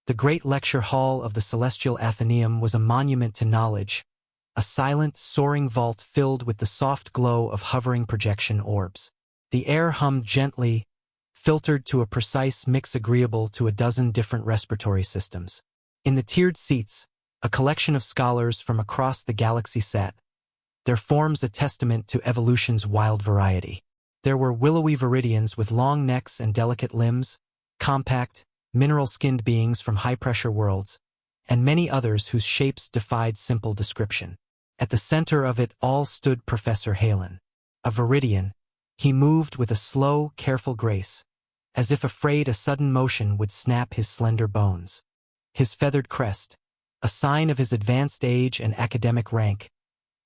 The great lecture hall of the celestial Athenaeum was a monument to knowledge, a silent, soaring vault filled with the soft glow of hovering projection orbs. The air hummed gently, filtered to a precise mix agreeable to a dozen different respiratory systems. In the tiered seats, a collection of scholars from across the galaxy sat, their forms a testament to evolution's wild variety. There were willowy viridians with long necks and delicate limbs, compact, mineral-skinned beings from high-pressure worlds, and many others whose shapes defied simple description. At the center of it all stood Professor Halen. A viridian, he moved with a slow, careful grace, as if afraid a sudden motion would snap his slender bones. His feathered crest, a sign of his advanced age and academic rank,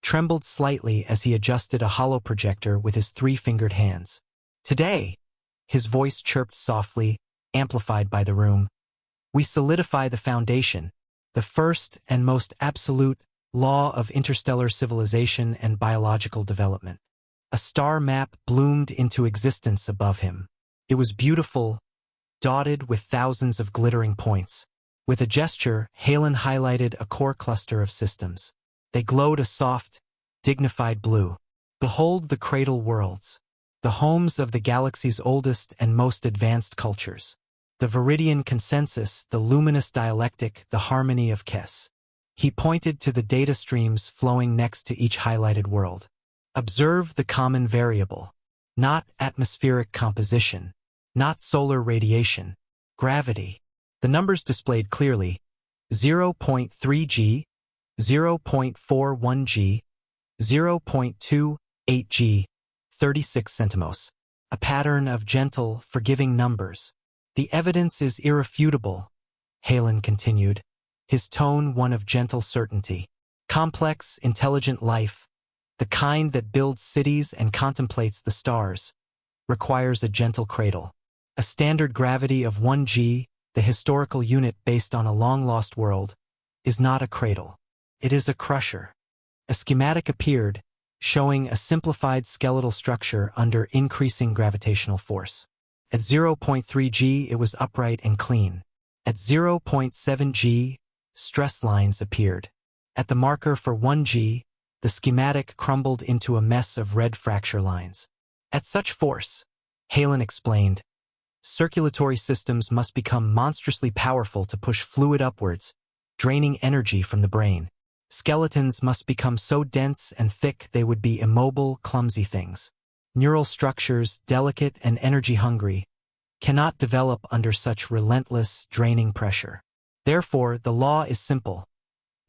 trembled slightly as he adjusted a hollow projector with his three-fingered hands. "Today," his voice chirped softly, amplified by the room, "we solidify the foundation, the first and most absolute law of interstellar civilization and biological development." A star map bloomed into existence above him. It was beautiful, dotted with thousands of glittering points. With a gesture, Halen highlighted a core cluster of systems. They glowed a soft, dignified blue. "Behold the cradle worlds, the homes of the galaxy's oldest and most advanced cultures. The Viridian consensus, the luminous dialectic, the harmony of Kes." He pointed to the data streams flowing next to each highlighted world. "Observe the common variable. Not atmospheric composition, not solar radiation, gravity." The numbers displayed clearly: 0.3 G, 0.41 G, 0.28 G, 36 centimos. A pattern of gentle, forgiving numbers. "The evidence is irrefutable," Halen continued, his tone one of gentle certainty. "Complex, intelligent life, the kind that builds cities and contemplates the stars, requires a gentle cradle. A standard gravity of 1 G, the historical unit based on a long-lost world, is not a cradle. It is a crusher." A schematic appeared, showing a simplified skeletal structure under increasing gravitational force. At 0.3 G, it was upright and clean. At 0.7 G, stress lines appeared. At the marker for 1 G, the schematic crumbled into a mess of red fracture lines. "At such force," Halen explained, "circulatory systems must become monstrously powerful to push fluid upwards, draining energy from the brain. Skeletons must become so dense and thick they would be immobile, clumsy things. Neural structures, delicate and energy-hungry, cannot develop under such relentless, draining pressure. Therefore, the law is simple.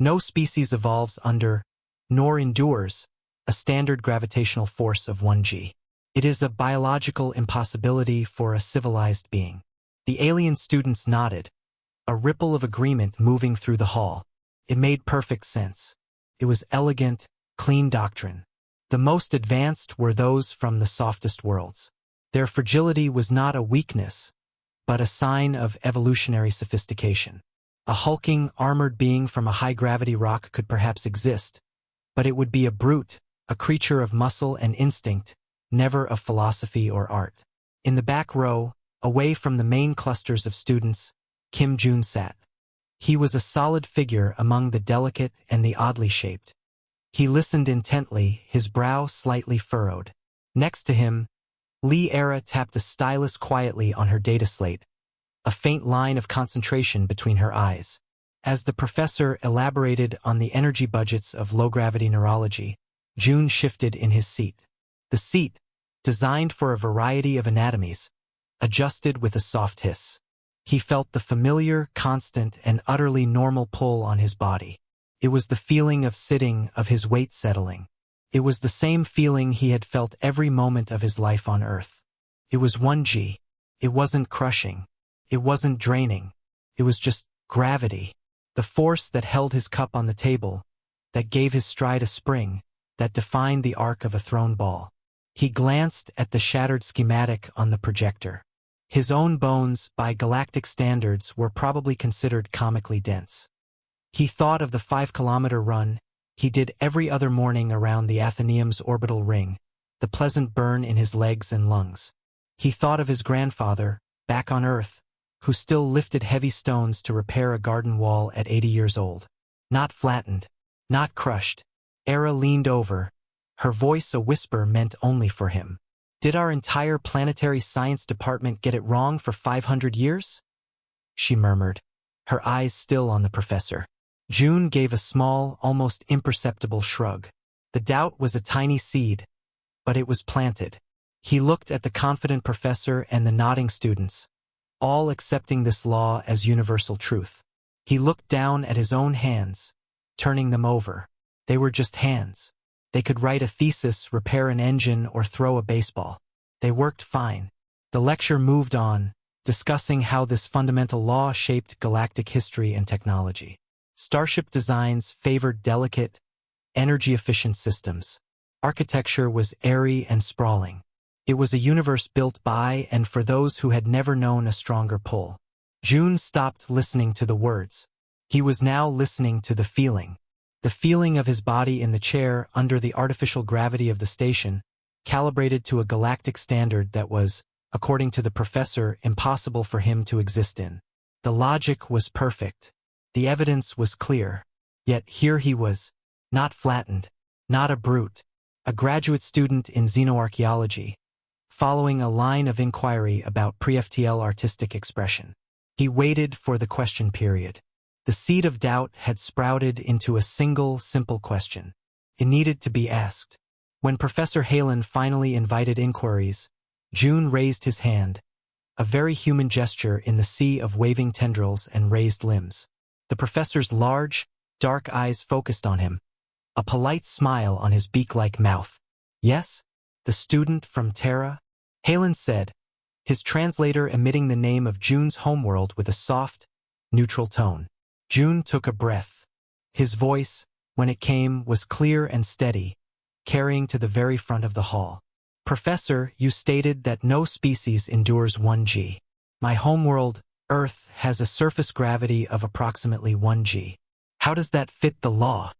No species evolves under, nor endures, a standard gravitational force of 1 G. It is a biological impossibility for a civilized being." The alien students nodded, a ripple of agreement moving through the hall. It made perfect sense. It was elegant, clean doctrine. The most advanced were those from the softest worlds. Their fragility was not a weakness, but a sign of evolutionary sophistication. A hulking, armored being from a high-gravity rock could perhaps exist, but it would be a brute, a creature of muscle and instinct, never of philosophy or art. In the back row, away from the main clusters of students, Kim Jun sat. He was a solid figure among the delicate and the oddly shaped. He listened intently, his brow slightly furrowed. Next to him, Lee Era tapped a stylus quietly on her data slate, a faint line of concentration between her eyes. As the professor elaborated on the energy budgets of low-gravity neurology, June shifted in his seat. The seat, designed for a variety of anatomies, adjusted with a soft hiss. He felt the familiar, constant, and utterly normal pull on his body. It was the feeling of sitting, of his weight settling. It was the same feeling he had felt every moment of his life on Earth. It was 1 G. It wasn't crushing. It wasn't draining. It was just gravity. The force that held his cup on the table, that gave his stride a spring, that defined the arc of a thrown ball. He glanced at the shattered schematic on the projector. His own bones, by galactic standards, were probably considered comically dense. He thought of the 5-kilometer run he did every other morning around the Athenaeum's orbital ring, the pleasant burn in his legs and lungs. He thought of his grandfather, back on Earth, who still lifted heavy stones to repair a garden wall at 80 years old. Not flattened, not crushed. Era leaned over, her voice a whisper meant only for him. Did our entire planetary science department get it wrong for 500 years? She murmured, her eyes still on the professor. June gave a small, almost imperceptible shrug. The doubt was a tiny seed, but it was planted. He looked at the confident professor and the nodding students, all accepting this law as universal truth. He looked down at his own hands, turning them over. They were just hands. They could write a thesis, repair an engine, or throw a baseball. They worked fine. The lecture moved on, discussing how this fundamental law shaped galactic history and technology. Starship designs favored delicate, energy-efficient systems. Architecture was airy and sprawling. It was a universe built by and for those who had never known a stronger pull. June stopped listening to the words. He was now listening to the feeling. The feeling of his body in the chair under the artificial gravity of the station, calibrated to a galactic standard that was, according to the professor, impossible for him to exist in. The logic was perfect. The evidence was clear. Yet here he was, not flattened, not a brute, a graduate student in xenoarchaeology, following a line of inquiry about pre-FTL artistic expression. He waited for the question period. The seed of doubt had sprouted into a single, simple question. It needed to be asked. When Professor Halen finally invited inquiries, June raised his hand, a very human gesture in the sea of waving tendrils and raised limbs. The professor's large, dark eyes focused on him, a polite smile on his beak-like mouth. Yes? The student from Terra? Halen said, his translator emitting the name of June's homeworld with a soft, neutral tone. June took a breath. His voice, when it came, was clear and steady, carrying to the very front of the hall. Professor, you stated that no species endures 1g. My homeworld, Earth, has a surface gravity of approximately 1g. How does that fit the law?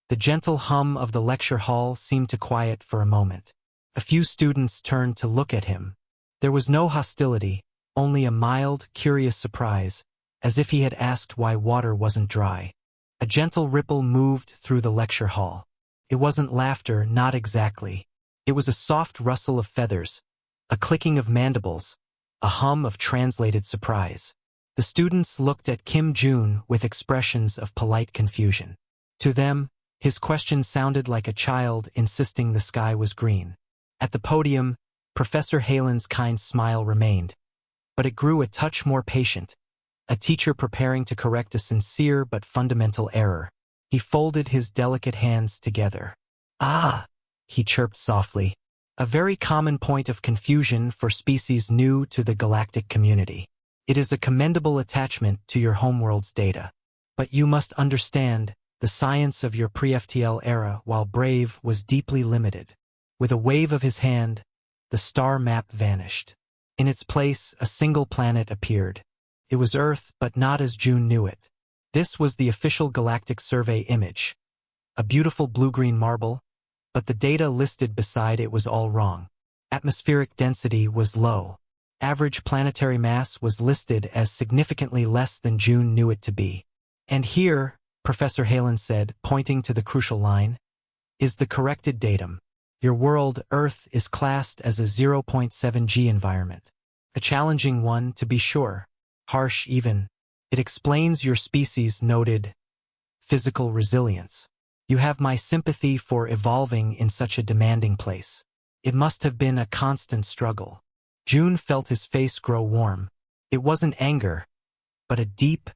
The gentle hum of the lecture hall seemed to quiet for a moment. A few students turned to look at him. There was no hostility, only a mild, curious surprise, as if he had asked why water wasn't dry. A gentle ripple moved through the lecture hall. It wasn't laughter, not exactly. It was a soft rustle of feathers, a clicking of mandibles, a hum of translated surprise. The students looked at Kim June with expressions of polite confusion. To them, his question sounded like a child insisting the sky was green. At the podium, Professor Halen's kind smile remained, but it grew a touch more patient, a teacher preparing to correct a sincere but fundamental error. He folded his delicate hands together. Ah, he chirped softly, a very common point of confusion for species new to the galactic community. It is a commendable attachment to your homeworld's data. But you must understand, the science of your pre-FTL era, while brave, was deeply limited. With a wave of his hand, the star map vanished. In its place, a single planet appeared. It was Earth, but not as June knew it. This was the official Galactic Survey image. A beautiful blue-green marble, but the data listed beside it was all wrong. Atmospheric density was low. Average planetary mass was listed as significantly less than June knew it to be. And here, Professor Halen said, pointing to the crucial line, is the corrected datum. Your world, Earth, is classed as a 0.7g environment. A challenging one, to be sure. Harsh even. It explains your species' noted physical resilience. You have my sympathy for evolving in such a demanding place. It must have been a constant struggle. June felt his face grow warm. It wasn't anger, but a deep,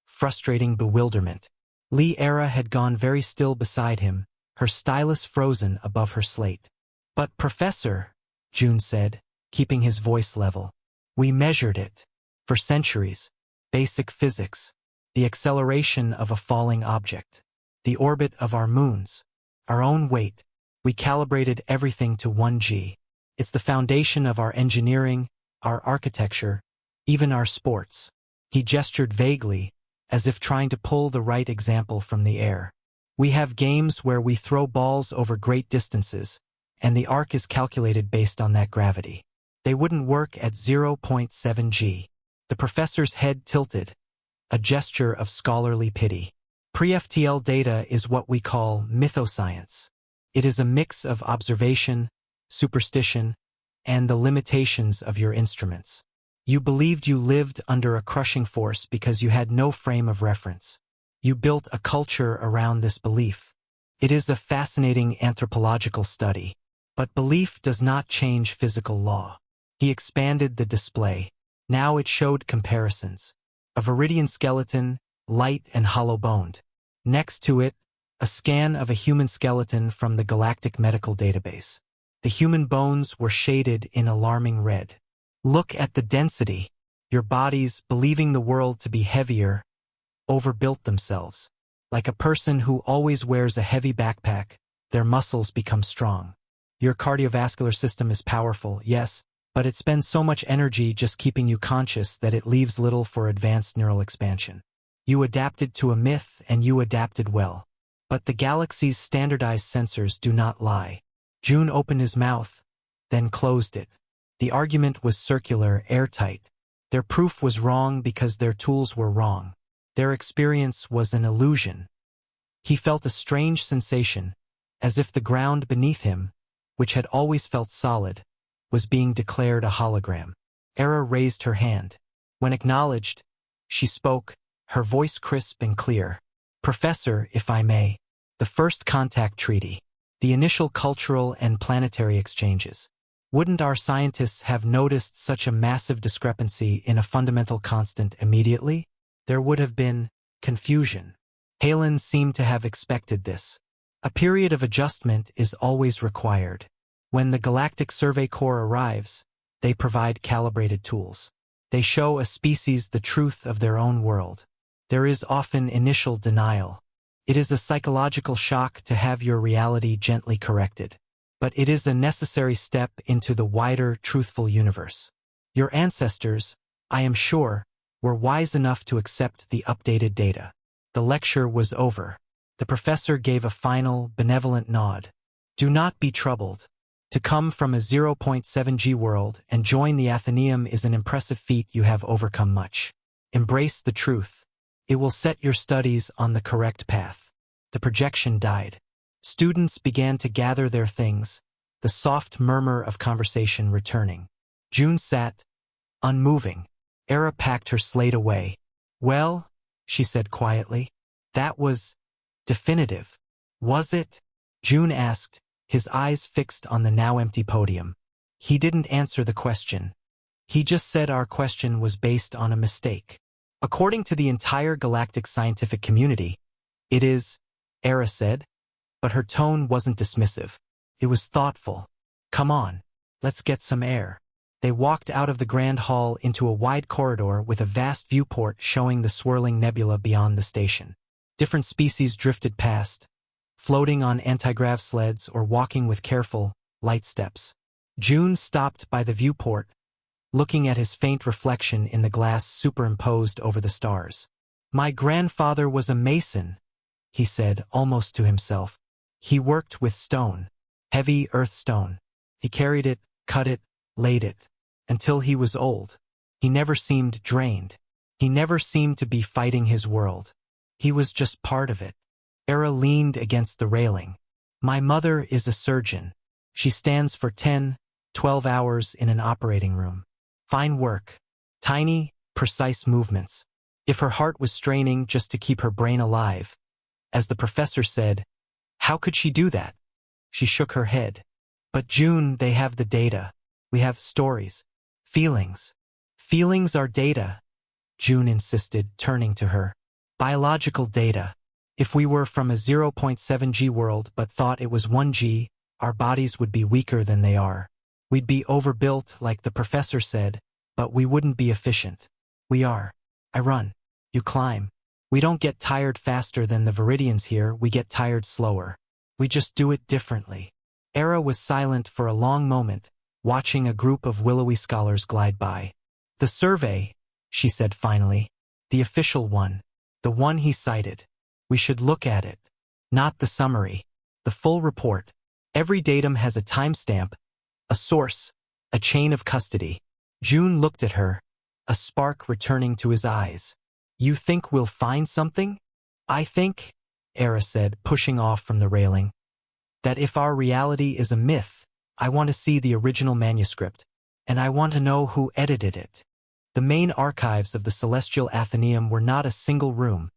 frustrating bewilderment. Lee Era had gone very still beside him, her stylus frozen above her slate. But Professor, June said, keeping his voice level, we measured it. For centuries, basic physics, the acceleration of a falling object, the orbit of our moons, our own weight. We calibrated everything to 1g. It's the foundation of our engineering, our architecture, even our sports. He gestured vaguely, as if trying to pull the right example from the air. We have games where we throw balls over great distances, and the arc is calculated based on that gravity. They wouldn't work at 0.7g. The professor's head tilted, a gesture of scholarly pity. Pre-FTL data is what we call mythoscience. It is a mix of observation, superstition, and the limitations of your instruments. You believed you lived under a crushing force because you had no frame of reference. You built a culture around this belief. It is a fascinating anthropological study, but belief does not change physical law. He expanded the display. Now it showed comparisons. A viridian skeleton, light and hollow-boned. Next to it, a scan of a human skeleton from the Galactic Medical Database. The human bones were shaded in alarming red. Look at the density. Your bodies, believing the world to be heavier, overbuilt themselves. Like a person who always wears a heavy backpack, their muscles become strong. Your cardiovascular system is powerful, yes, but it spends so much energy just keeping you conscious that it leaves little for advanced neural expansion. You adapted to a myth and you adapted well. But the galaxy's standardized sensors do not lie. June opened his mouth, then closed it. The argument was circular, airtight. Their proof was wrong because their tools were wrong. Their experience was an illusion. He felt a strange sensation, as if the ground beneath him, which had always felt solid, was being declared a hologram. Era raised her hand. When acknowledged, she spoke, her voice crisp and clear. Professor, if I may, the first contact treaty, the initial cultural and planetary exchanges. Wouldn't our scientists have noticed such a massive discrepancy in a fundamental constant immediately? There would have been confusion. Halen seemed to have expected this. A period of adjustment is always required. When the Galactic Survey Corps arrives, they provide calibrated tools. They show a species the truth of their own world. There is often initial denial. It is a psychological shock to have your reality gently corrected. But it is a necessary step into the wider, truthful universe. Your ancestors, I am sure, were wise enough to accept the updated data. The lecture was over. The professor gave a final, benevolent nod. Do not be troubled. To come from a 0.7G world and join the Athenaeum is an impressive feat. You have overcome much. Embrace the truth. It will set your studies on the correct path. The projection died. Students began to gather their things, the soft murmur of conversation returning. June sat, unmoving. Era packed her slate away. Well, she said quietly, that was definitive. Was it? June asked, his eyes fixed on the now empty podium. He didn't answer the question. He just said our question was based on a mistake. According to the entire galactic scientific community, it is, Era said, but her tone wasn't dismissive. It was thoughtful. Come on, let's get some air. They walked out of the grand hall into a wide corridor with a vast viewport showing the swirling nebula beyond the station. Different species drifted past, floating on anti-grav sleds or walking with careful, light steps. June stopped by the viewport, looking at his faint reflection in the glass superimposed over the stars. My grandfather was a mason, he said almost to himself. He worked with stone, heavy earth stone. He carried it, cut it, laid it, until he was old. He never seemed drained. He never seemed to be fighting his world. He was just part of it. Era leaned against the railing. My mother is a surgeon. She stands for 10, 12 hours in an operating room. Fine work. Tiny, precise movements. If her heart was straining just to keep her brain alive, as the professor said, how could she do that? She shook her head. But June, they have the data. We have stories. Feelings. Feelings are data, June insisted, turning to her. Biological data. If we were from a 0.7G world but thought it was 1G, our bodies would be weaker than they are. We'd be overbuilt, like the professor said, but we wouldn't be efficient. We are. I run. You climb. We don't get tired faster than the Viridians here, we get tired slower. We just do it differently. Era was silent for a long moment, watching a group of willowy scholars glide by. The survey, she said finally, the official one, the one he cited. We should look at it. Not the summary. The full report. Every datum has a timestamp, a source, a chain of custody. June looked at her, a spark returning to his eyes. "You think we'll find something?" "I think," Era said, pushing off from the railing, "that if our reality is a myth, I want to see the original manuscript, and I want to know who edited it." The main archives of the Celestial Athenaeum were not a single room,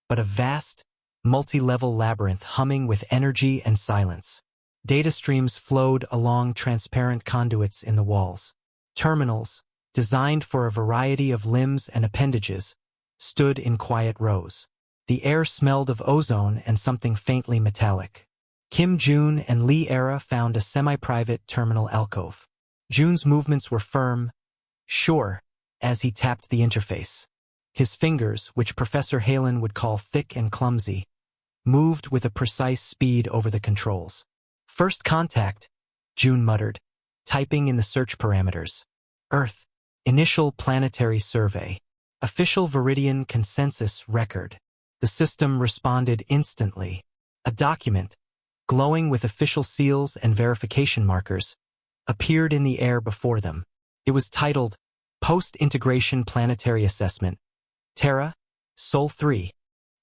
but a vast, multi-level labyrinth humming with energy and silence. Data streams flowed along transparent conduits in the walls. Terminals, designed for a variety of limbs and appendages, stood in quiet rows. The air smelled of ozone and something faintly metallic. Kim June and Lee Era found a semi-private terminal alcove. June's movements were firm, sure, as he tapped the interface. His fingers, which Professor Halen would call thick and clumsy, moved with a precise speed over the controls. "First contact," June muttered, typing in the search parameters. "Earth, initial planetary survey. Official Viridian consensus record." The system responded instantly. A document, glowing with official seals and verification markers, appeared in the air before them. It was titled, Post-Integration Planetary Assessment, Terra, Sol 3.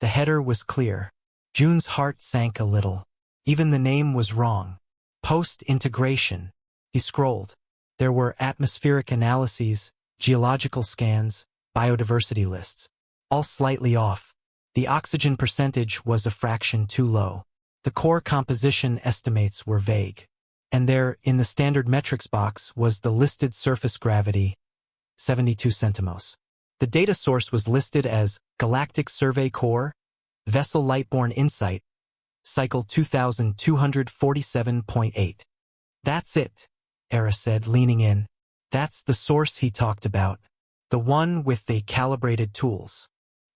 The header was clear. June's heart sank a little. Even the name was wrong. Post-integration. He scrolled. There were atmospheric analyses, geological scans, biodiversity lists, all slightly off. The oxygen percentage was a fraction too low. The core composition estimates were vague. And there, in the standard metrics box, was the listed surface gravity, 72 centimos. The data source was listed as Galactic Survey Core, Vessel Lightborne Insight, Cycle 2247.8. "That's it," Era said, leaning in. "That's the source he talked about. The one with the calibrated tools."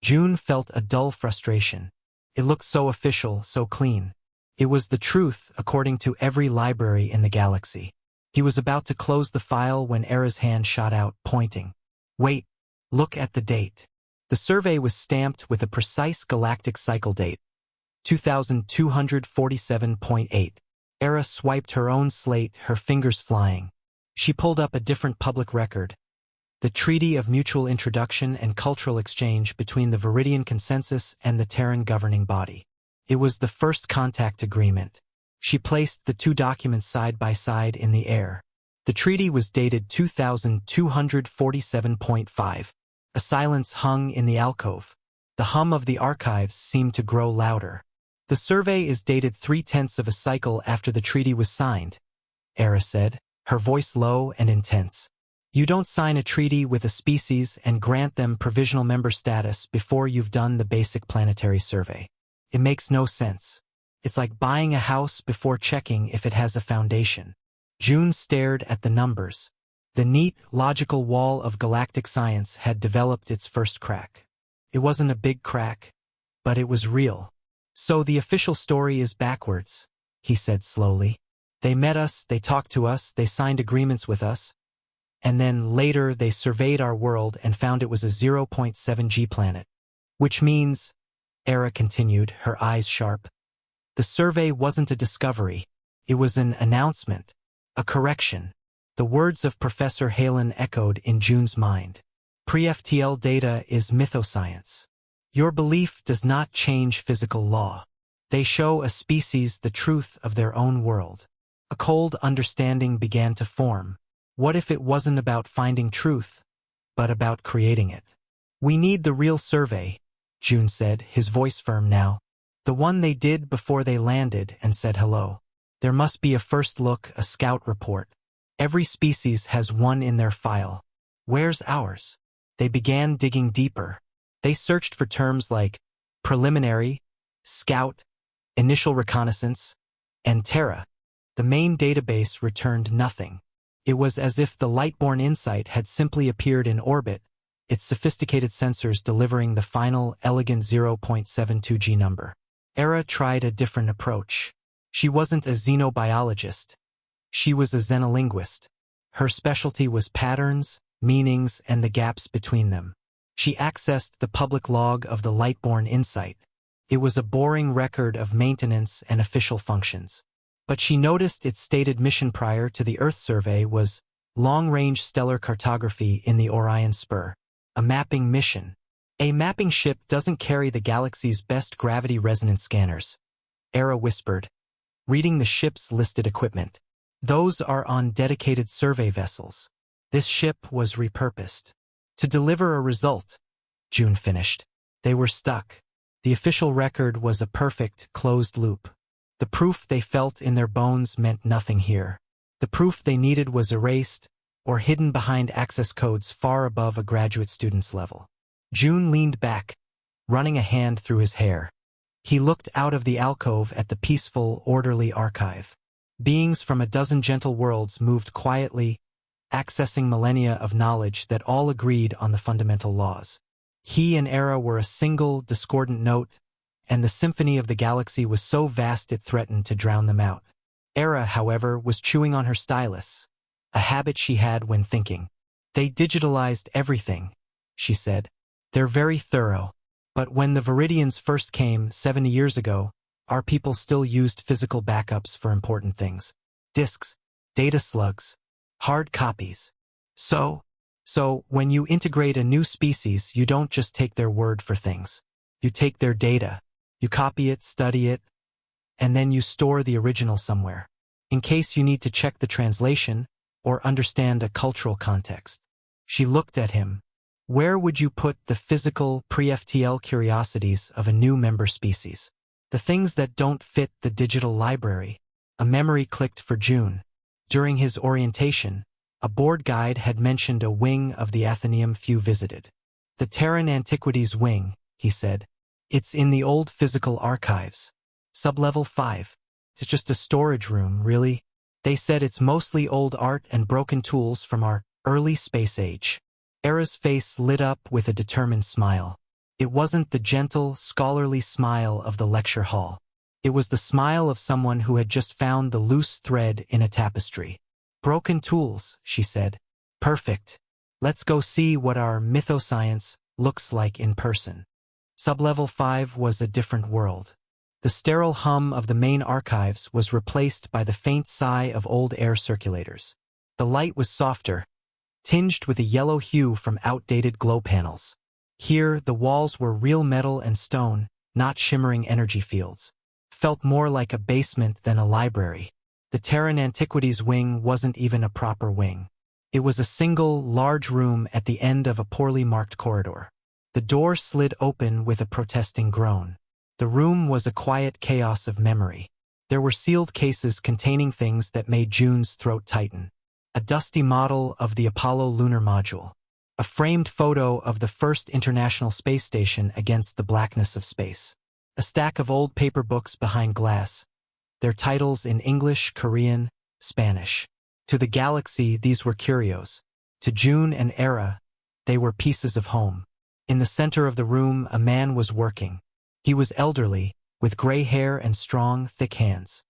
June felt a dull frustration. It looked so official, so clean. It was the truth according to every library in the galaxy. He was about to close the file when Era's hand shot out, pointing. "Wait, look at the date." The survey was stamped with a precise galactic cycle date, 2247.8. Era swiped her own slate, her fingers flying. She pulled up a different public record. The Treaty of Mutual Introduction and Cultural Exchange between the Viridian Consensus and the Terran governing body. It was the first contact agreement. She placed the two documents side by side in the air. The treaty was dated 2247.5. A silence hung in the alcove. The hum of the archives seemed to grow louder. "The survey is dated 3/10 of a cycle after the treaty was signed," Era said, her voice low and intense. "You don't sign a treaty with a species and grant them provisional member status before you've done the basic planetary survey. It makes no sense. It's like buying a house before checking if it has a foundation." June stared at the numbers. The neat, logical wall of galactic science had developed its first crack. It wasn't a big crack, but it was real. "So the official story is backwards," he said slowly. "They met us, they talked to us, they signed agreements with us, and then later they surveyed our world and found it was a 0.7G planet. Which means," Era continued, her eyes sharp, "the survey wasn't a discovery. It was an announcement, a correction." The words of Professor Halen echoed in June's mind. "Pre-FTL data is mythoscience. Your belief does not change physical law. They show a species the truth of their own world." A cold understanding began to form. What if it wasn't about finding truth, but about creating it? "We need the real survey," June said, his voice firm now. "The one they did before they landed and said hello. There must be a first look, a scout report. Every species has one in their file. Where's ours?" They began digging deeper. They searched for terms like preliminary, scout, initial reconnaissance, and Terra. The main database returned nothing. It was as if the Lightborne Insight had simply appeared in orbit, its sophisticated sensors delivering the final, elegant 0.72G number. Era tried a different approach. She wasn't a xenobiologist. She was a xenolinguist. Her specialty was patterns, meanings, and the gaps between them. She accessed the public log of the Lightborne Insight. It was a boring record of maintenance and official functions. But she noticed its stated mission prior to the Earth survey was long-range stellar cartography in the Orion Spur. A mapping mission. A mapping ship doesn't carry the galaxy's best gravity resonance scanners, Era whispered, reading the ship's listed equipment. Those are on dedicated survey vessels. This ship was repurposed to deliver a result, June finished. They were stuck. The official record was a perfect, closed loop. The proof they felt in their bones meant nothing here. The proof they needed was erased or hidden behind access codes far above a graduate student's level. June leaned back, running a hand through his hair. He looked out of the alcove at the peaceful, orderly archive. Beings from a dozen gentle worlds moved quietly, accessing millennia of knowledge that all agreed on the fundamental laws. He and Era were a single, discordant note, and the symphony of the galaxy was so vast it threatened to drown them out. Era, however, was chewing on her stylus, a habit she had when thinking. They digitalized everything, she said. They're very thorough. But when the Viridians first came 70 years ago, our people still used physical backups for important things. Disks, data slugs, hard copies. So when you integrate a new species, you don't just take their word for things. You take their data, you copy it, study it, and then you store the original somewhere, in case you need to check the translation or understand a cultural context. She looked at him. Where would you put the physical, pre-FTL curiosities of a new member species? The things that don't fit the digital library? A memory clicked for June. During his orientation, a board guide had mentioned a wing of the Athenaeum few visited. The Terran Antiquities Wing, he said. It's in the old physical archives. Sublevel 5. It's just a storage room, really. They said it's mostly old art and broken tools from our early space age. Era's face lit up with a determined smile. It wasn't the gentle, scholarly smile of the lecture hall. It was the smile of someone who had just found the loose thread in a tapestry. Broken tools, she said. Perfect. Let's go see what our mythoscience looks like in person. Sublevel 5 was a different world. The sterile hum of the main archives was replaced by the faint sigh of old air circulators. The light was softer, tinged with a yellow hue from outdated glow panels. Here, the walls were real metal and stone, not shimmering energy fields. Felt more like a basement than a library. The Terran Antiquities Wing wasn't even a proper wing. It was a single, large room at the end of a poorly marked corridor. The door slid open with a protesting groan. The room was a quiet chaos of memory. There were sealed cases containing things that made June's throat tighten. A dusty model of the Apollo lunar module. A framed photo of the first International Space Station against the blackness of space. A stack of old paper books behind glass, their titles in English, Korean, Spanish. To the galaxy, these were curios. To June and Era, they were pieces of home. In the center of the room, a man was working. He was elderly, with gray hair and strong, thick hands.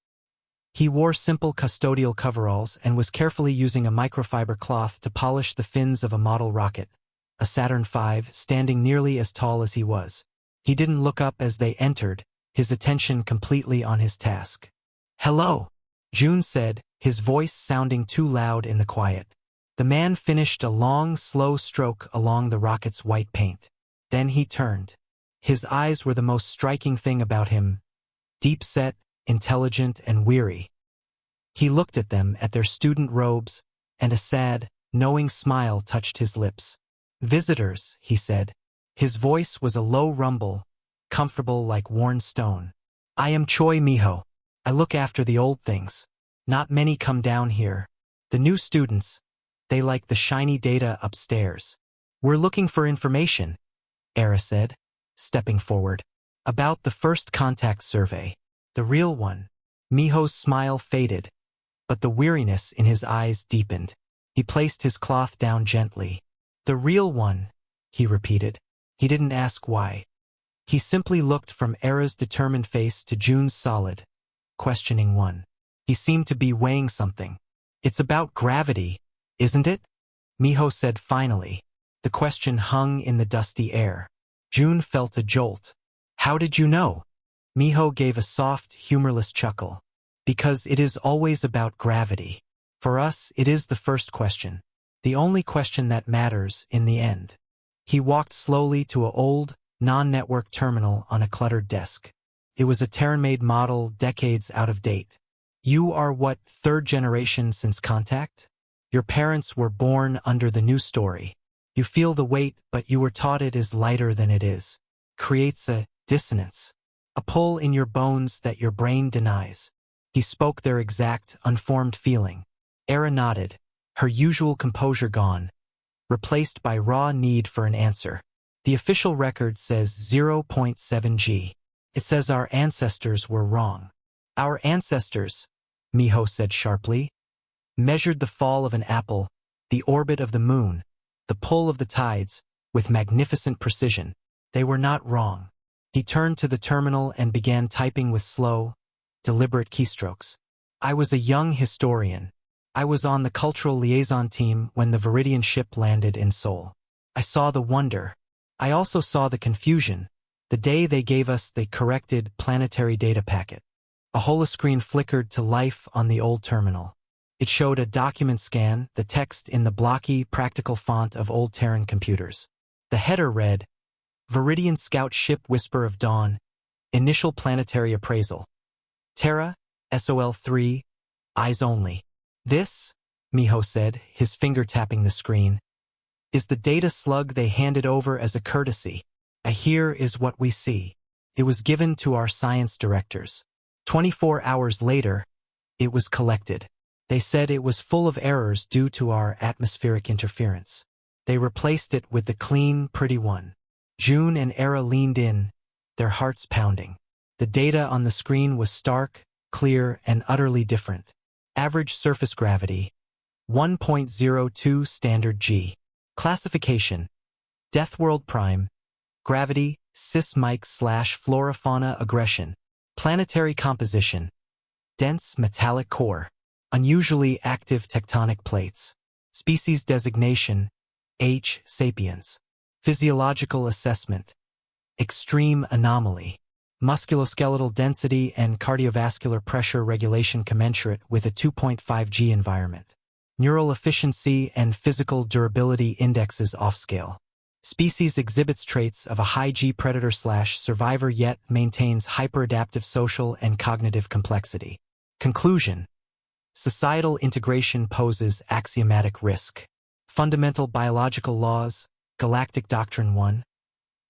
He wore simple custodial coveralls and was carefully using a microfiber cloth to polish the fins of a model rocket, a Saturn V, standing nearly as tall as he was. He didn't look up as they entered, his attention completely on his task. "Hello," June said, his voice sounding too loud in the quiet. The man finished a long, slow stroke along the rocket's white paint. Then he turned. His eyes were the most striking thing about him, deep-set, intelligent, and weary. He looked at them, at their student robes, and a sad, knowing smile touched his lips. "Visitors," he said. His voice was a low rumble, comfortable like worn stone. "I am Choi Miho. I look after the old things. Not many come down here. The new students, they like the shiny data upstairs. We're looking for information," Era said, stepping forward. "About the first contact survey. The real one." Miho's smile faded, but the weariness in his eyes deepened. He placed his cloth down gently. "The real one," he repeated. He didn't ask why. He simply looked from Era's determined face to June's solid, questioning one. He seemed to be weighing something. "It's about gravity, isn't it?" Miho said finally. The question hung in the dusty air. June felt a jolt. "How did you know?" Miho gave a soft, humorless chuckle. "Because it is always about gravity. For us, it is the first question. The only question that matters in the end." He walked slowly to an old, non-network terminal on a cluttered desk. It was a Terran-made model, decades out of date. You are what, third generation since contact? Your parents were born under the new story. You feel the weight, but you were taught it is lighter than it is. Creates a dissonance, a pull in your bones that your brain denies. He spoke their exact, unformed feeling. Era nodded, her usual composure gone, replaced by raw need for an answer. The official record says 0.7 G. It says our ancestors were wrong. Our ancestors, Miho said sharply, measured the fall of an apple, the orbit of the moon, the pull of the tides, with magnificent precision. They were not wrong. He turned to the terminal and began typing with slow, deliberate keystrokes. I was a young historian. I was on the cultural liaison team when the Viridian ship landed in Seoul. I saw the wonder. I also saw the confusion. The day they gave us the corrected planetary data packet. A holoscreen flickered to life on the old terminal. It showed a document scan, the text in the blocky, practical font of old Terran computers. The header read, Viridian Scout Ship Whisper of Dawn, Initial Planetary Appraisal. Terra, SOL-3, Eyes Only. This, Miho said, his finger tapping the screen, is the data slug they handed over as a courtesy. Here is what we see. It was given to our science directors. 24 hours later, it was collected. They said it was full of errors due to our atmospheric interference. They replaced it with the clean, pretty one. June and Era leaned in, their hearts pounding. The data on the screen was stark, clear, and utterly different. Average surface gravity, 1.02 standard G. Classification, Death World Prime. Gravity, cis-Mike/flora-fauna aggression. Planetary composition, dense metallic core. Unusually active tectonic plates. Species designation, H. sapiens. Physiological assessment, extreme anomaly. Musculoskeletal density and cardiovascular pressure regulation commensurate with a 2.5 G environment. Neural efficiency and physical durability indexes off-scale. Species exhibits traits of a high G predator/survivor yet maintains hyperadaptive social and cognitive complexity. Conclusion. Societal integration poses axiomatic risk. Fundamental biological laws, Galactic Doctrine 1,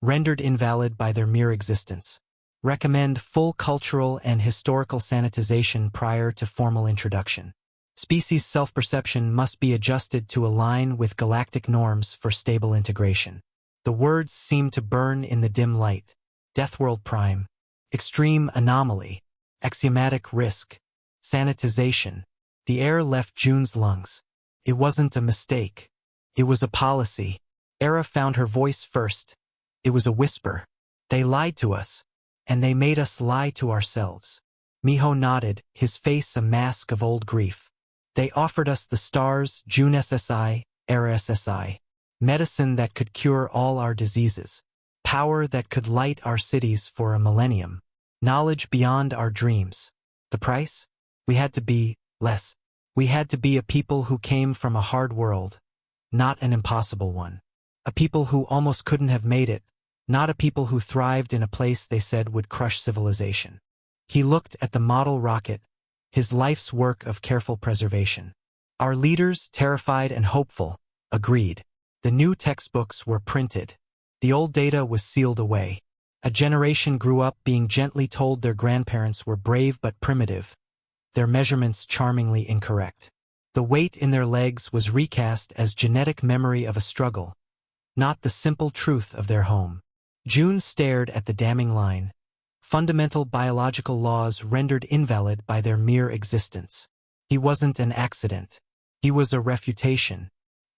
rendered invalid by their mere existence. Recommend full cultural and historical sanitization prior to formal introduction. Species self-perception must be adjusted to align with galactic norms for stable integration. The words seem to burn in the dim light. Death World Prime. Extreme anomaly. Axiomatic risk. Sanitization. The air left June's lungs. It wasn't a mistake. It was a policy. Era found her voice first. It was a whisper. They lied to us. And they made us lie to ourselves. Miho nodded, his face a mask of old grief. They offered us the stars, June SSI, Era SSI. Medicine that could cure all our diseases. Power that could light our cities for a millennium. Knowledge beyond our dreams. The price? We had to be less. We had to be a people who came from a hard world, not an impossible one. A people who almost couldn't have made it, not a people who thrived in a place they said would crush civilization. He looked at the model rocket, his life's work of careful preservation. Our leaders, terrified and hopeful, agreed. The new textbooks were printed. The old data was sealed away. A generation grew up being gently told their grandparents were brave but primitive, their measurements charmingly incorrect. The weight in their legs was recast as genetic memory of a struggle, not the simple truth of their home. June stared at the damning line. Fundamental biological laws rendered invalid by their mere existence. He wasn't an accident. He was a refutation.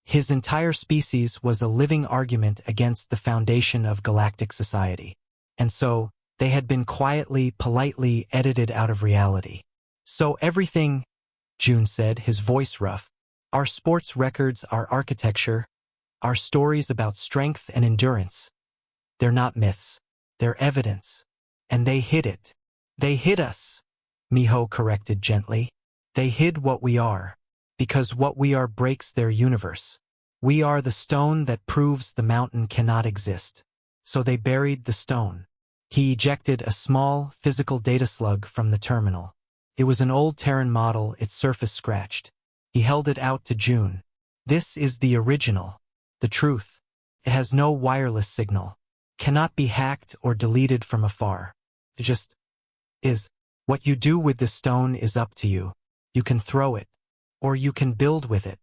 His entire species was a living argument against the foundation of galactic society. And so, they had been quietly, politely edited out of reality. So everything, June said, his voice rough. Our sports records, our architecture, our stories about strength and endurance. They're not myths. They're evidence. And they hid it. They hid us, Miho corrected gently. They hid what we are. Because what we are breaks their universe. We are the stone that proves the mountain cannot exist. So they buried the stone. He ejected a small, physical data slug from the terminal. It was an old Terran model, its surface scratched. He held it out to June. This is the original. The truth. It has no wireless signal. Cannot be hacked or deleted from afar. It just is. What you do with this stone is up to you. You can throw it. Or you can build with it.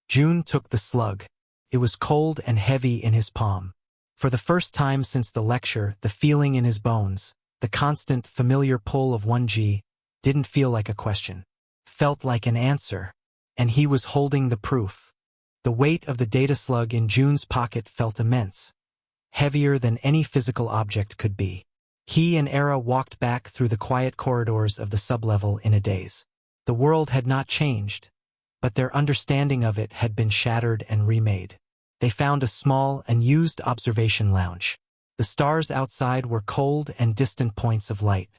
June took the slug. It was cold and heavy in his palm. For the first time since the lecture, the feeling in his bones, the constant, familiar pull of 1G, didn't feel like a question. Felt like an answer. And he was holding the proof. The weight of the data slug in June's pocket felt immense. Heavier than any physical object could be. He and Era walked back through the quiet corridors of the sublevel in a daze. The world had not changed, but their understanding of it had been shattered and remade. They found a small, unused observation lounge. The stars outside were cold and distant points of light.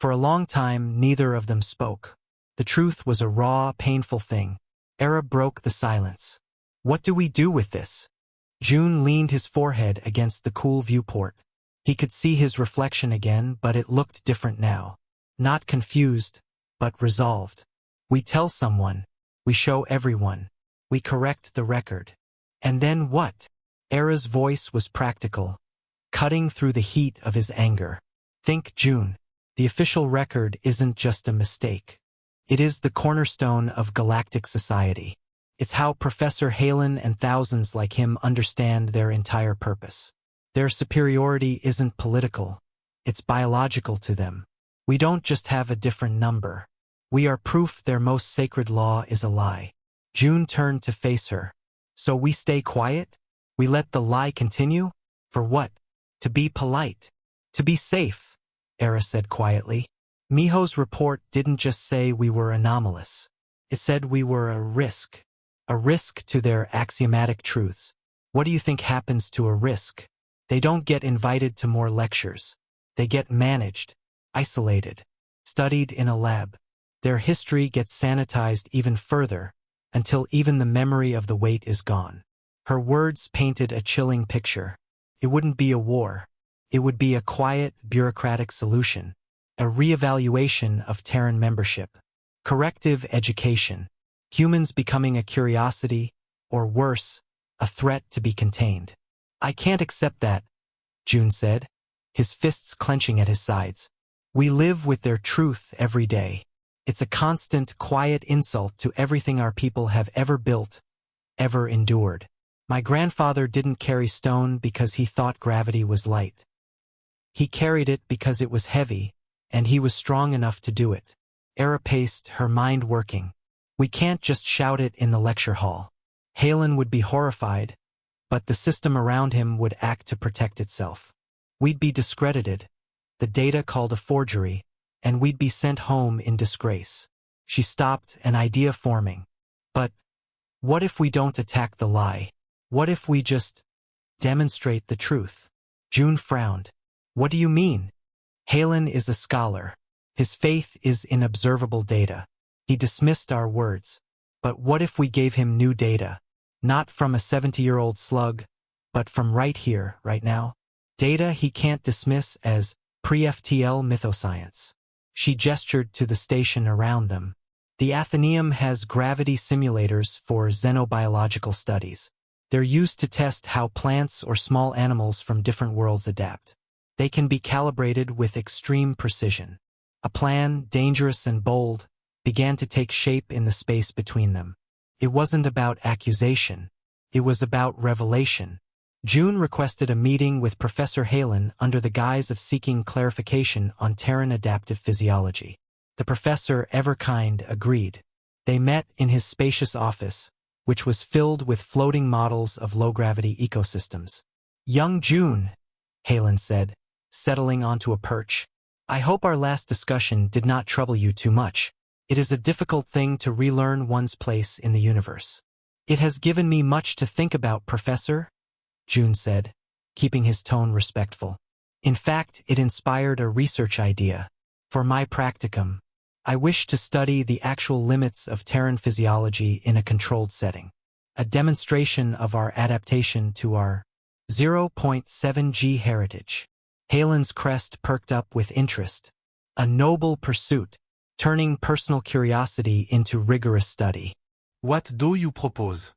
For a long time, neither of them spoke. The truth was a raw, painful thing. Era broke the silence. What do we do with this? June leaned his forehead against the cool viewport. He could see his reflection again, but it looked different now. Not confused, but resolved. We tell someone. We show everyone. We correct the record. And then what? Era's voice was practical, cutting through the heat of his anger. Think, June. The official record isn't just a mistake. It is the cornerstone of galactic society. It's how Professor Halen and thousands like him understand their entire purpose. Their superiority isn't political. It's biological to them. We don't just have a different number. We are proof their most sacred law is a lie. June turned to face her. So we stay quiet? We let the lie continue? For what? To be polite. To be safe, Era said quietly. Miho's report didn't just say we were anomalous. It said we were a risk. A risk to their axiomatic truths. What do you think happens to a risk? They don't get invited to more lectures. They get managed, isolated, studied in a lab. Their history gets sanitized even further, until even the memory of the weight is gone. Her words painted a chilling picture. It wouldn't be a war. It would be a quiet, bureaucratic solution. A reevaluation of Terran membership. Corrective education. Humans becoming a curiosity, or worse, a threat to be contained. I can't accept that, June said, his fists clenching at his sides. We live with their truth every day. It's a constant, quiet insult to everything our people have ever built, ever endured. My grandfather didn't carry stone because he thought gravity was light. He carried it because it was heavy, and he was strong enough to do it. Era paced, her mind working. We can't just shout it in the lecture hall. Halen would be horrified, but the system around him would act to protect itself. We'd be discredited, the data called a forgery, and we'd be sent home in disgrace. She stopped, an idea forming. But what if we don't attack the lie? What if we just demonstrate the truth? June frowned. What do you mean? Halen is a scholar. His faith is in observable data. He dismissed our words. But what if we gave him new data? Not from a 70-year-old slug, but from right here, right now. Data he can't dismiss as pre-FTL mythoscience. She gestured to the station around them. The Athenaeum has gravity simulators for xenobiological studies. They're used to test how plants or small animals from different worlds adapt. They can be calibrated with extreme precision. A plan, dangerous and bold, began to take shape in the space between them. It wasn't about accusation. It was about revelation. June requested a meeting with Professor Halen under the guise of seeking clarification on Terran adaptive physiology. The professor, ever kind, agreed. They met in his spacious office, which was filled with floating models of low-gravity ecosystems. Young June, Halen said, settling onto a perch. I hope our last discussion did not trouble you too much. It is a difficult thing to relearn one's place in the universe. It has given me much to think about, Professor, June said, keeping his tone respectful. In fact, it inspired a research idea. For my practicum, I wish to study the actual limits of Terran physiology in a controlled setting. a demonstration of our adaptation to our 0.7G heritage. Helen's crest perked up with interest. A noble pursuit, turning personal curiosity into rigorous study. What do you propose?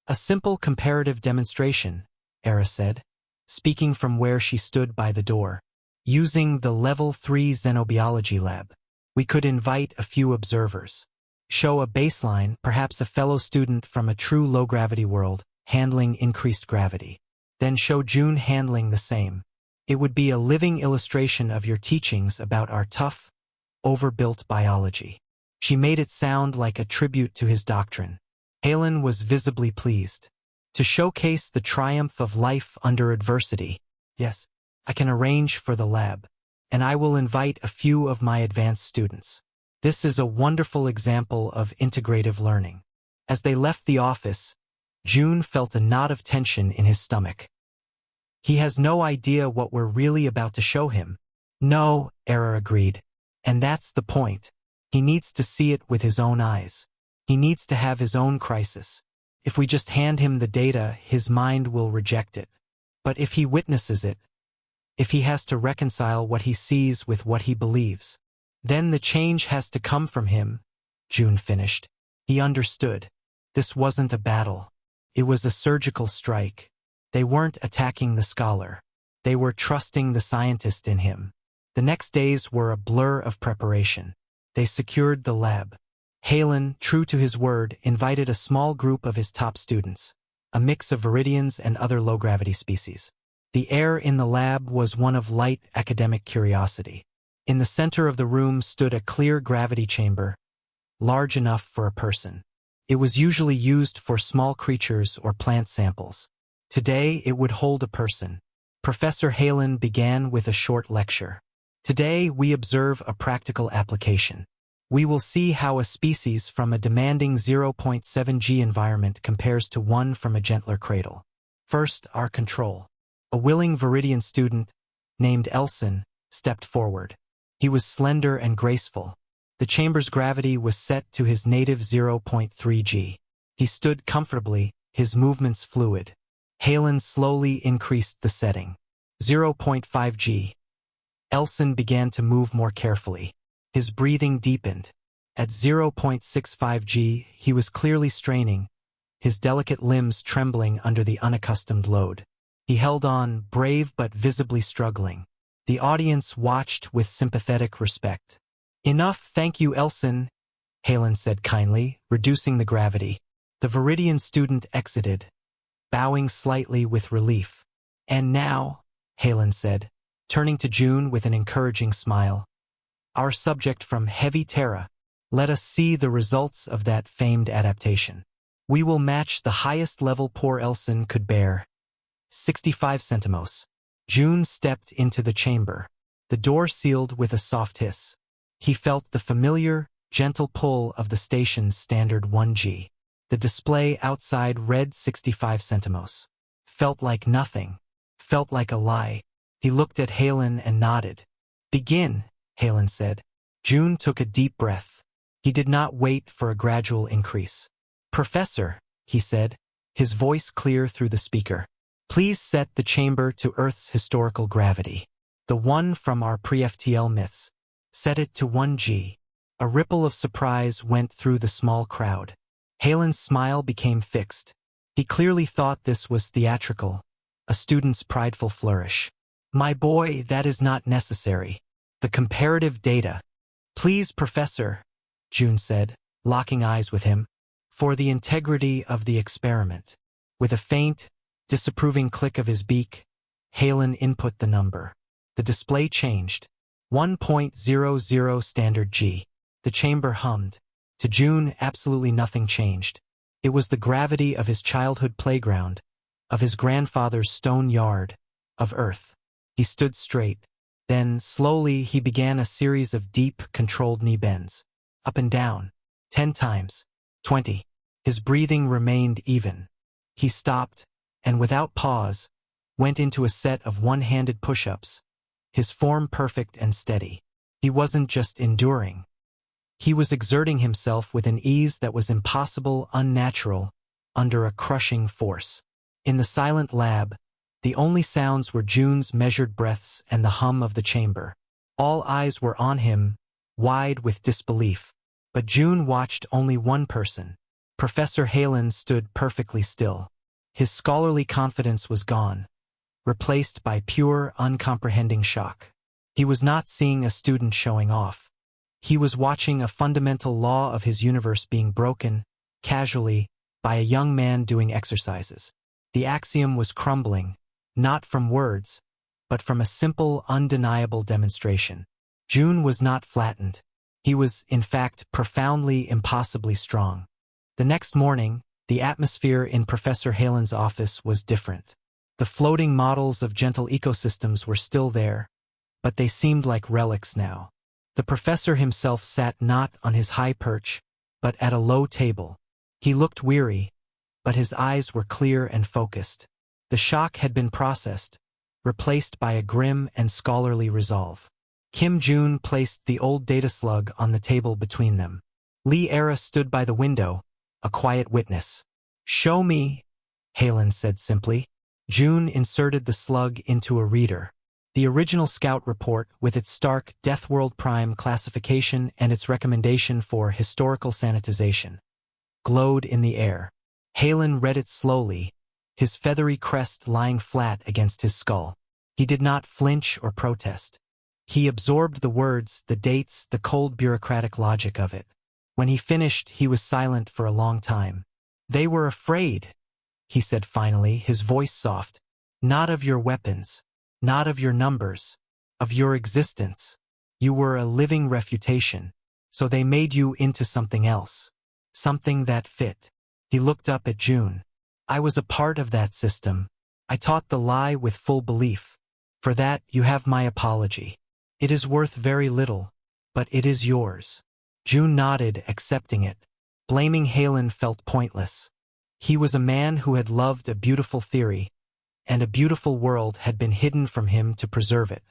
A simple comparative demonstration, Era said, speaking from where she stood by the door. Using the Level 3 Xenobiology lab, we could invite a few observers. Show a baseline, perhaps a fellow student from a true low-gravity world, handling increased gravity. Then show June handling the same. It would be a living illustration of your teachings about our tough, overbuilt biology. She made it sound like a tribute to his doctrine. Helen was visibly pleased. To showcase the triumph of life under adversity. Yes, I can arrange for the lab, and I will invite a few of my advanced students. This is a wonderful example of integrative learning. As they left the office, June felt a knot of tension in his stomach. He has no idea what we're really about to show him. No, Era agreed. And that's the point. He needs to see it with his own eyes. He needs to have his own crisis. If we just hand him the data, his mind will reject it. But if he witnesses it, if he has to reconcile what he sees with what he believes, then the change has to come from him, June finished. He understood. This wasn't a battle. It was a surgical strike. They weren't attacking the scholar. They were trusting the scientist in him. The next days were a blur of preparation. They secured the lab. Halen, true to his word, invited a small group of his top students, a mix of viridians and other low-gravity species. The air in the lab was one of light academic curiosity. In the center of the room stood a clear gravity chamber, large enough for a person. It was usually used for small creatures or plant samples. Today it would hold a person. Professor Halen began with a short lecture. Today we observe a practical application. We will see how a species from a demanding 0.7G environment compares to one from a gentler cradle. First, our control. A willing Viridian student, named Elson, stepped forward. He was slender and graceful. The chamber's gravity was set to his native 0.3G. He stood comfortably, his movements fluid. Halen slowly increased the setting. 0.5G. Elson began to move more carefully. His breathing deepened. At 0.65G, he was clearly straining, his delicate limbs trembling under the unaccustomed load. He held on, brave but visibly struggling. The audience watched with sympathetic respect. "Enough, thank you, Elson," Halen said kindly, reducing the gravity. The Viridian student exited, bowing slightly with relief. "And now," Halen said, turning to June with an encouraging smile, "our subject from Heavy Terra, let us see the results of that famed adaptation. We will match the highest level poor Elson could bear. 65 centimos." June stepped into the chamber. The door sealed with a soft hiss. He felt the familiar, gentle pull of the station's standard 1G. The display outside read 65 centimos. Felt like nothing. Felt like a lie. He looked at Halen and nodded. "Begin," Halen said. June took a deep breath. He did not wait for a gradual increase. "Professor," he said, his voice clear through the speaker, "please set the chamber to Earth's historical gravity. The one from our pre-FTL myths. Set it to 1G. A ripple of surprise went through the small crowd. Halen's smile became fixed. He clearly thought this was theatrical, a student's prideful flourish. "My boy, that is not necessary. The comparative data." "Please, Professor," June said, locking eyes with him, "for the integrity of the experiment." With a faint, disapproving click of his beak, Halen input the number. The display changed. 1.00 standard G. The chamber hummed. To June, absolutely nothing changed. It was the gravity of his childhood playground, of his grandfather's stone yard, of Earth. He stood straight. Then, slowly, he began a series of deep, controlled knee bends. Up and down. 10 times. 20. His breathing remained even. He stopped, and without pause, went into a set of one-handed push-ups, his form perfect and steady. He wasn't just enduring. He was exerting himself with an ease that was impossible, unnatural, under a crushing force. In the silent lab, the only sounds were June's measured breaths and the hum of the chamber. All eyes were on him, wide with disbelief. But June watched only one person. Professor Halen stood perfectly still. His scholarly confidence was gone, replaced by pure, uncomprehending shock. He was not seeing a student showing off. He was watching a fundamental law of his universe being broken, casually, by a young man doing exercises. The axiom was crumbling, not from words, but from a simple, undeniable demonstration. June was not flattened. He was, in fact, profoundly, impossibly strong. The next morning, the atmosphere in Professor Halen's office was different. The floating models of gentle ecosystems were still there, but they seemed like relics now. The professor himself sat not on his high perch, but at a low table. He looked weary, but his eyes were clear and focused. The shock had been processed, replaced by a grim and scholarly resolve. Kim June placed the old data slug on the table between them. Lee Era stood by the window, a quiet witness. "Show me," Halen said simply. June inserted the slug into a reader. The original Scout report, with its stark Death World Prime classification and its recommendation for historical sanitization, glowed in the air. Halen read it slowly, his feathery crest lying flat against his skull. He did not flinch or protest. He absorbed the words, the dates, the cold bureaucratic logic of it. When he finished, he was silent for a long time. "They were afraid," he said finally, his voice soft. "Not of your weapons, not of your numbers, of your existence. You were a living refutation, so they made you into something else, something that fit." He looked up at June. "I was a part of that system. I taught the lie with full belief. For that, you have my apology. It is worth very little, but it is yours." June nodded, accepting it. Blaming Halen felt pointless. He was a man who had loved a beautiful theory, and a beautiful world had been hidden from him to preserve it.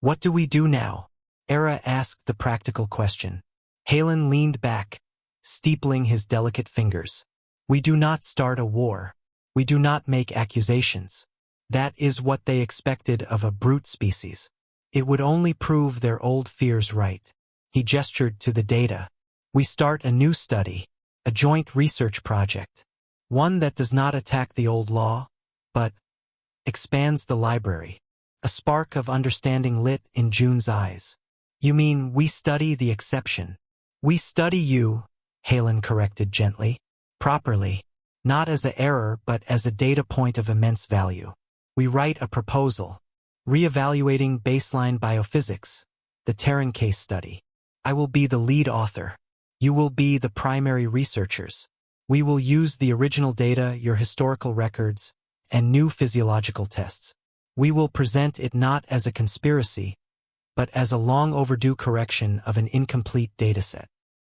"What do we do now?" Era asked the practical question. Halen leaned back, steepling his delicate fingers. "We do not start a war. We do not make accusations. That is what they expected of a brute species. It would only prove their old fears right." He gestured to the data. "We start a new study, a joint research project. One that does not attack the old law, but expands the library." A spark of understanding lit in June's eyes. "You mean we study the exception?" "We study you," Halen corrected gently. "Properly. Not as an error, but as a data point of immense value. We write a proposal, reevaluating baseline biophysics, the Terran case study. I will be the lead author. You will be the primary researchers. We will use the original data, your historical records, and new physiological tests. We will present it not as a conspiracy, but as a long overdue correction of an incomplete dataset.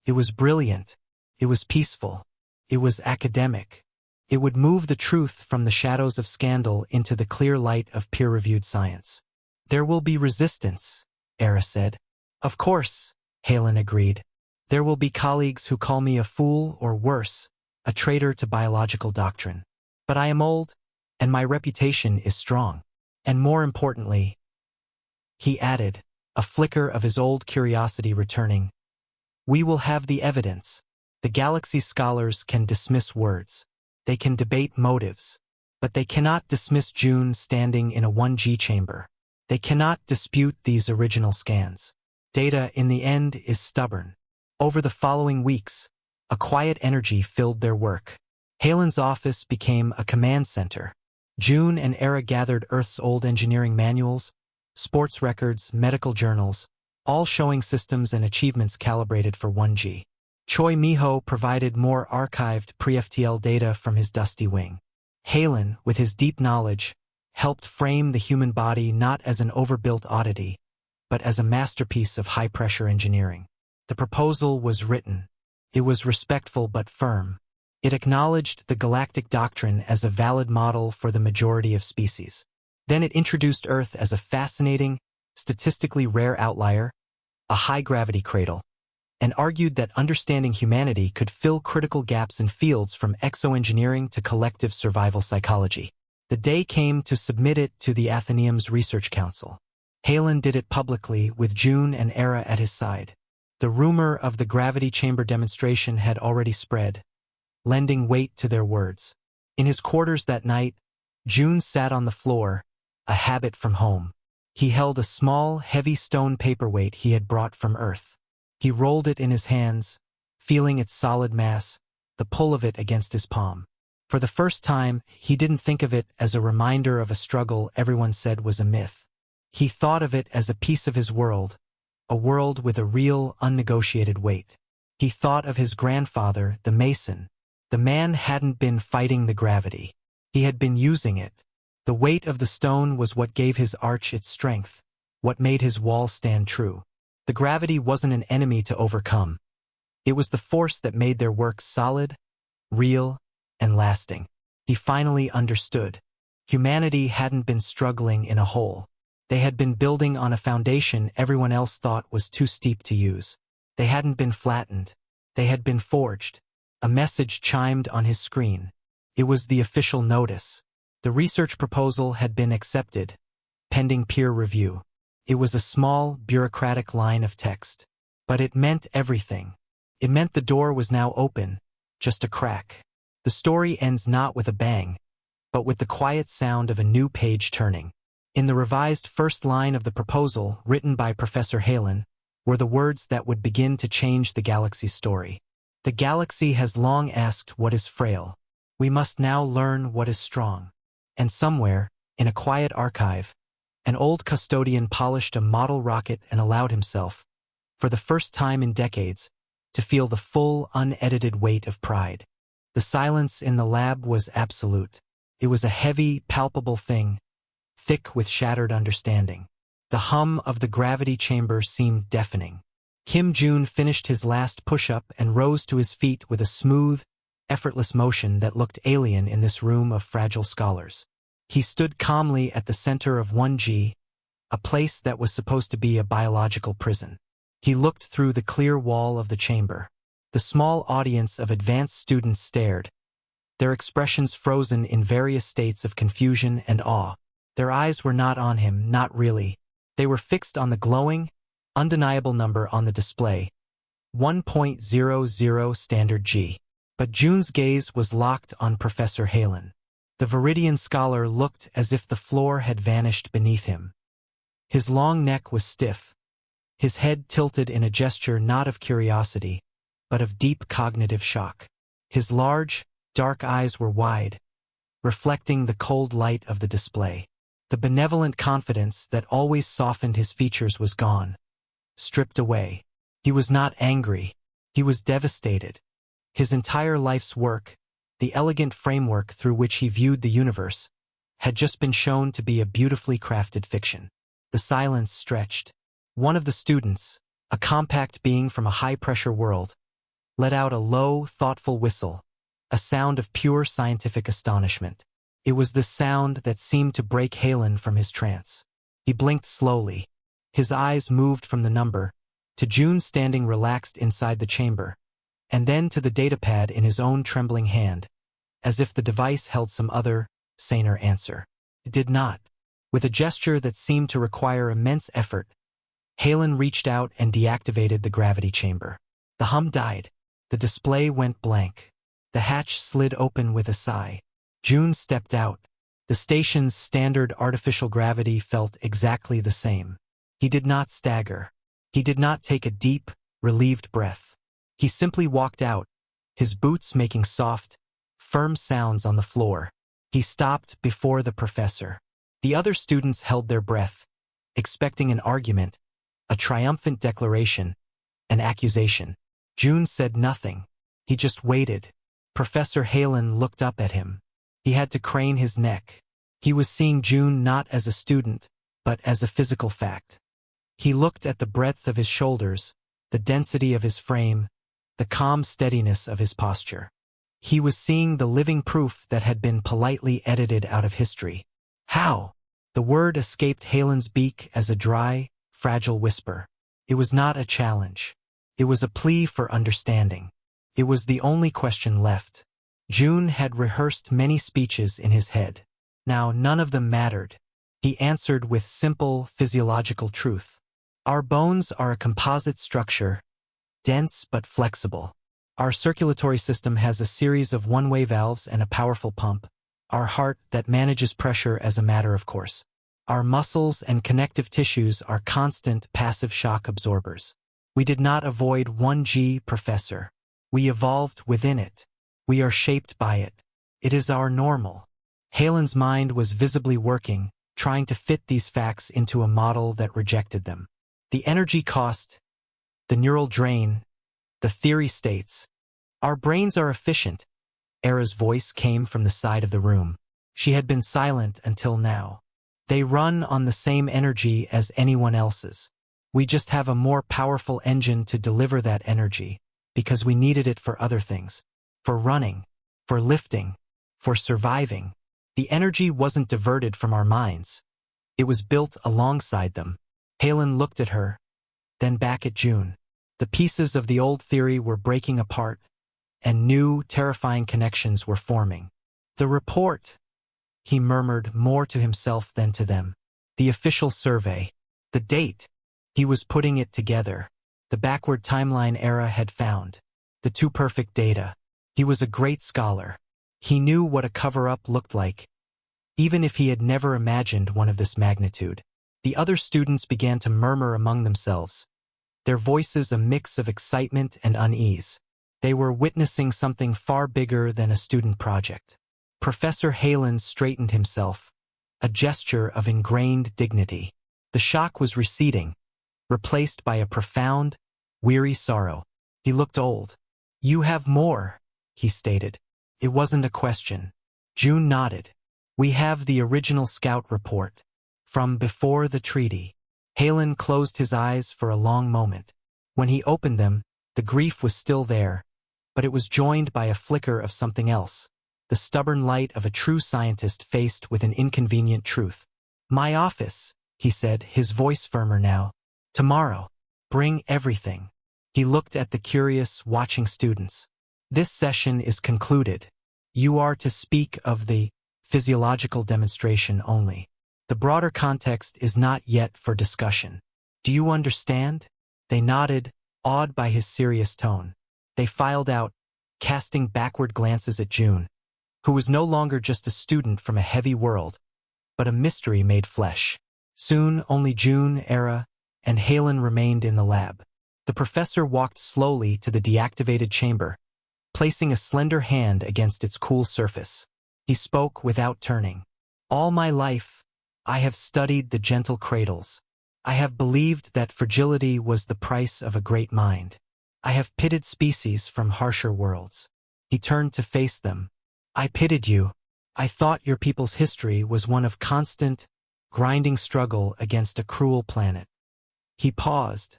It was brilliant. It was peaceful. It was academic. It would move the truth from the shadows of scandal into the clear light of peer-reviewed science. "There will be resistance," Era said. "Of course," Halen agreed. "There will be colleagues who call me a fool or worse, a traitor to biological doctrine. But I am old, and my reputation is strong. And more importantly," he added, a flicker of his old curiosity returning, "we will have the evidence. The galaxy scholars can dismiss words. They can debate motives. But they cannot dismiss June standing in a 1G chamber. They cannot dispute these original scans. Data, in the end, is stubborn." Over the following weeks, a quiet energy filled their work. Halen's office became a command center. June and Era gathered Earth's old engineering manuals, sports records, medical journals, all showing systems and achievements calibrated for 1G. Choi Miho provided more archived pre-FTL data from his dusty wing. Halen, with his deep knowledge, helped frame the human body not as an overbuilt oddity, but as a masterpiece of high-pressure engineering. The proposal was written. It was respectful but firm. It acknowledged the galactic doctrine as a valid model for the majority of species. Then it introduced Earth as a fascinating, statistically rare outlier, a high-gravity cradle. and argued that understanding humanity could fill critical gaps in fields from exoengineering to collective survival psychology. The day came to submit it to the Athenaeum's Research Council. Halen did it publicly, with June and Era at his side. The rumor of the gravity chamber demonstration had already spread, lending weight to their words. In his quarters that night, June sat on the floor, a habit from home. He held a small, heavy stone paperweight he had brought from Earth. He rolled it in his hands, feeling its solid mass, the pull of it against his palm. For the first time, he didn't think of it as a reminder of a struggle everyone said was a myth. He thought of it as a piece of his world, a world with a real, unnegotiated weight. He thought of his grandfather, the Mason. The man hadn't been fighting the gravity. He had been using it. The weight of the stone was what gave his arch its strength, what made his wall stand true. The gravity wasn't an enemy to overcome. It was the force that made their work solid, real, and lasting. He finally understood. Humanity hadn't been struggling in a hole. They had been building on a foundation everyone else thought was too steep to use. They hadn't been flattened. They had been forged. A message chimed on his screen. It was the official notice. The research proposal had been accepted, pending peer review. It was a small, bureaucratic line of text. But it meant everything. It meant the door was now open, just a crack. The story ends not with a bang, but with the quiet sound of a new page turning. In the revised first line of the proposal, written by Professor Halen, were the words that would begin to change the galaxy's story. The galaxy has long asked what is frail. We must now learn what is strong. And somewhere, in a quiet archive, an old custodian polished a model rocket and allowed himself, for the first time in decades, to feel the full, unedited weight of pride. The silence in the lab was absolute. It was a heavy, palpable thing, thick with shattered understanding. The hum of the gravity chamber seemed deafening. Kim June finished his last push-up and rose to his feet with a smooth, effortless motion that looked alien in this room of fragile scholars. He stood calmly at the center of 1G, a place that was supposed to be a biological prison. He looked through the clear wall of the chamber. The small audience of advanced students stared, their expressions frozen in various states of confusion and awe. Their eyes were not on him, not really. They were fixed on the glowing, undeniable number on the display, 1.00 standard G. But June's gaze was locked on Professor Halen. The Viridian scholar looked as if the floor had vanished beneath him. His long neck was stiff, his head tilted in a gesture not of curiosity, but of deep cognitive shock. His large, dark eyes were wide, reflecting the cold light of the display. The benevolent confidence that always softened his features was gone, stripped away. He was not angry. He was devastated. His entire life's work, the elegant framework through which he viewed the universe, had just been shown to be a beautifully crafted fiction. The silence stretched. One of the students, a compact being from a high-pressure world, let out a low, thoughtful whistle, a sound of pure scientific astonishment. It was the sound that seemed to break Halen from his trance. He blinked slowly. His eyes moved from the number, to June standing relaxed inside the chamber, and then to the datapad in his own trembling hand, as if the device held some other, saner answer. It did not. With a gesture that seemed to require immense effort, Halen reached out and deactivated the gravity chamber. The hum died. The display went blank. The hatch slid open with a sigh. June stepped out. The station's standard artificial gravity felt exactly the same. He did not stagger. He did not take a deep, relieved breath. He simply walked out, his boots making soft, firm sounds on the floor. He stopped before the professor. The other students held their breath, expecting an argument, a triumphant declaration, an accusation. June said nothing. He just waited. Professor Halen looked up at him. He had to crane his neck. He was seeing June not as a student, but as a physical fact. He looked at the breadth of his shoulders, the density of his frame, the calm steadiness of his posture. He was seeing the living proof that had been politely edited out of history. How? The word escaped Halen's beak as a dry, fragile whisper. It was not a challenge. It was a plea for understanding. It was the only question left. June had rehearsed many speeches in his head. Now none of them mattered. He answered with simple physiological truth. Our bones are a composite structure, dense but flexible. Our circulatory system has a series of one-way valves and a powerful pump. Our heart that manages pressure as a matter of course. Our muscles and connective tissues are constant passive shock absorbers. We did not avoid 1G, Professor. We evolved within it. We are shaped by it. It is our normal. Helen's mind was visibly working, trying to fit these facts into a model that rejected them. The energy cost, the neural drain, the theory states. Our brains are efficient. Era's voice came from the side of the room. She had been silent until now. They run on the same energy as anyone else's. We just have a more powerful engine to deliver that energy, because we needed it for other things. For running, for lifting, for surviving. The energy wasn't diverted from our minds. It was built alongside them. Helen looked at her, then back at June. The pieces of the old theory were breaking apart, and new, terrifying connections were forming. The report, he murmured more to himself than to them. The official survey. The date. He was putting it together. The backward timeline Era had found. The too perfect data. He was a great scholar. He knew what a cover-up looked like, even if he had never imagined one of this magnitude. The other students began to murmur among themselves, their voices a mix of excitement and unease. They were witnessing something far bigger than a student project. Professor Halen straightened himself, a gesture of ingrained dignity. The shock was receding, replaced by a profound, weary sorrow. He looked old. You have more, he stated. It wasn't a question. June nodded. We have the original scout report. From before the treaty. Halen closed his eyes for a long moment. When he opened them, the grief was still there, but it was joined by a flicker of something else. The stubborn light of a true scientist faced with an inconvenient truth. My office, he said, his voice firmer now. Tomorrow. Bring everything. He looked at the curious, watching students. This session is concluded. You are to speak of the physiological demonstration only. The broader context is not yet for discussion. Do you understand? They nodded, awed by his serious tone. They filed out, casting backward glances at June, who was no longer just a student from a heavy world, but a mystery made flesh. Soon only June, Era, and Halen remained in the lab. The professor walked slowly to the deactivated chamber, placing a slender hand against its cool surface. He spoke without turning. All my life, I have studied the gentle cradles. I have believed that fragility was the price of a great mind. I have pitted species from harsher worlds. He turned to face them. I pitied you. I thought your people's history was one of constant, grinding struggle against a cruel planet. He paused,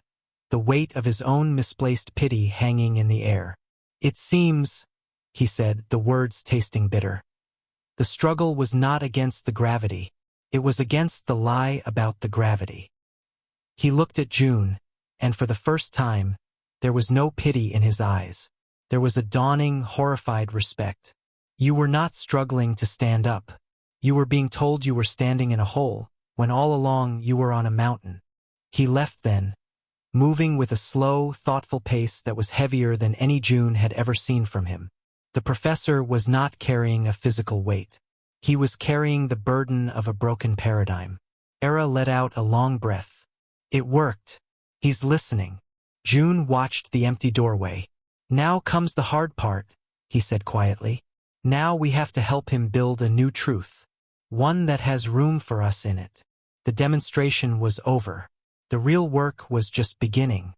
the weight of his own misplaced pity hanging in the air. It seems, he said, the words tasting bitter. The struggle was not against the gravity. It was against the lie about the gravity. He looked at June, and for the first time, there was no pity in his eyes. There was a dawning, horrified respect. You were not struggling to stand up. You were being told you were standing in a hole, when all along you were on a mountain. He left then, moving with a slow, thoughtful pace that was heavier than any June had ever seen from him. The professor was not carrying a physical weight. He was carrying the burden of a broken paradigm. Era let out a long breath. It worked. He's listening. June watched the empty doorway. Now comes the hard part, he said quietly. Now we have to help him build a new truth. One that has room for us in it. The demonstration was over. The real work was just beginning.